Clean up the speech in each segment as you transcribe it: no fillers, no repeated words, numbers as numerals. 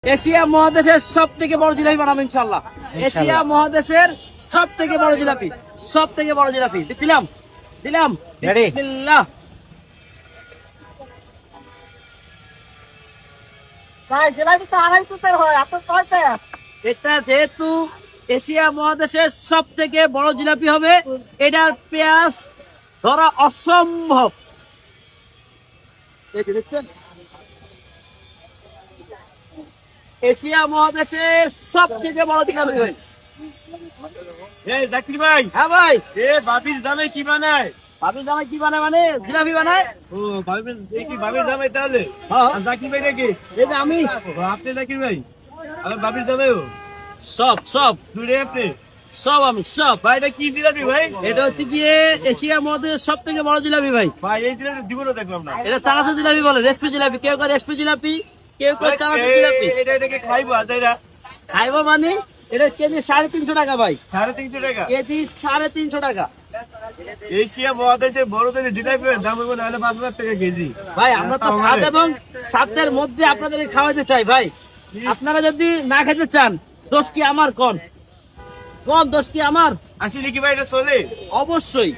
Asia মহাদেশের সব থেকে বড় জিলাপি বানাবো ইনশাল্লাহ। এশিয়া মহাদেশের সব থেকে বড় জিলাপি, সব থেকে বড় জিলাপি দিলাম দিলাম। বিসমিল্লাহ। এটা যেহেতু এশিয়া মহাদেশের সব থেকে বড় জিলাপি হবে, এটার পেঁয়াজ ধরা অসম্ভব। দেখছেন, এশিয়া মহাদেশের সব থেকে বড় জিলাপি ভাই। জাকির ভাই, হ্যাঁ ভাই, বাবির দামে কি বানায়? ভাবির দামে কি বানায়? মানে জিলাপি বানায়। ও বাবির দামে তাহলে আর জাকির ভাই নাকি? এই যে আমি, আপনি জাকির ভাই, আমার বাবির দামে সব সব দূরে আপনি সব আমি সব। ভাই, এটা কি জিলাপি ভাই? এটা হচ্ছে গিয়ে এশিয়া মহাদেশের সব থেকে বড় জিলাপি ভাই। ভাই এই জিলাপি জীবনে দেখলাম না। এটা চানাচুর জিলাপি বলে, রেসপি জিলাপি। কেউ কেউ রেসপি জিলাপি, কেউ কেউ চানাচুর জিলাপি। এটাকে খাইবো আদাইরা খাইবো মানে এটা কেজি 350 টাকা ভাই, 350 টাকা। কেজি 350 টাকা এশিয়া মহাদেশে বড়দের জিলাপির দাম হবে নাহলে 5,000 টাকা কেজি। ভাই। আমরা তো স্বাদ এবং স্বাদের মধ্যে আপনাদের খাওয়াতে চাই ভাই। আপনারা যদি না খেতে চান, দোষ কি আমার? কোন দোষ কি আমার? আসলে কি ভাই এটা চলে? অবশ্যই।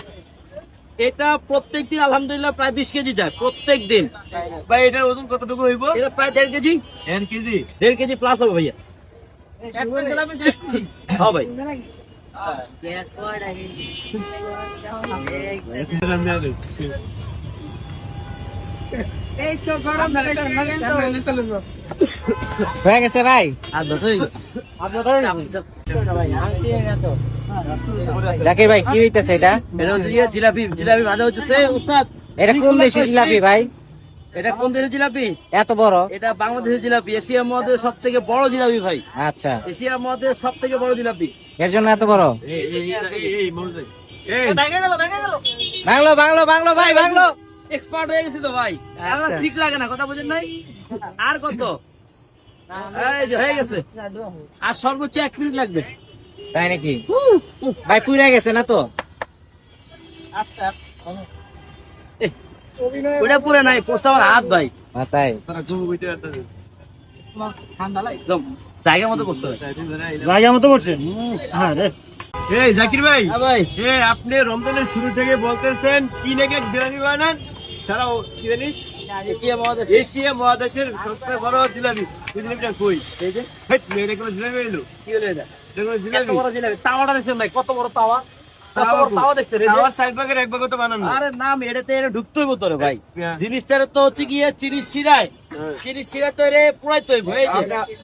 এটা প্রত্যেকদিন আলহামদুলিল্লাহ প্রায় 20 কেজি যায় প্রত্যেক দিন। ভাই এটার ওজন কতটুকু হইব? এটা প্রায় 1.5 কেজি, 1 কেজি। 1.5 কেজি প্লাস হবে ভাইয়া। হ্যাঁ ভাই। হয়ে গেছে ভাই। আর দোষ হয়ে গেছে। জাকির ভাই, কি হইতেছে এটা? এটা হচ্ছে গিয়ে জিলাপি, জিলাপি ভাজা হচ্ছে উস্তাদ। এটা কোন দেশের জিলাপি ভাই? এটা কোন দেশের জিলাপি? এত বড়? এটা বাংলাদেশের জিলাপি। এশিয়া মহাদেশের সব থেকে বড় জিলাপি ভাই। আচ্ছা, এশিয়া মহাদেশের সব থেকে বড় জিলাপি। এর জন্য এত বড়? এই মনোজ এই বাংলো বাংলো বাংলো ভাই, বাংলো। এক্সপার্ট হয়ে গেছি তো ভাই। আমার ঠিক লাগে না, কথা বুঝেন নাই? আর কত? এই যে হয়ে গেছে। আর সর্বোচ্চ 1 মিনিট লাগবে। তাই নাকি ভাই? পুড়ে গেছে না তো? ওটা পুরে নাই, পড়ছে আমার হাত ভাই। তাই একদম জায়গা মতো পড়ছে। জায়গা মতো পড়ছে। হ্যাঁ রে। এই জাকির ভাই, হ্যাঁ ভাই। আপনি রমজানের শুরু থেকে বলতেছেন কি নাকি জিলাপি বানান সারা কি জানিস এশিয়া মহাদেশ। এশিয়া মহাদেশের সবচেয়ে বড় জিলাপি। এই জিলাপিটা কই? এই যে হেট, মেয়েটা কোনো জিলাপি এলো? কি হলো এটা? এটা কোনো এত জিলাপি? বড় জিলাপি। তাওয়াটা দেখছেন ভাই, কত বড় তাওয়া? কত বড় তাওয়া দেখতে রে? আমার সাইড ভাগের এক ভাগও তো বানানো। আরে নাম এটাতে এটা ঢুকতে হইব তোরে ভাই। হ্যাঁ। জিনিসটা তো হচ্ছে গিয়ে চিনি শিরায়, চিনি শিরা তো রে পুরাই তো হইব। এই যে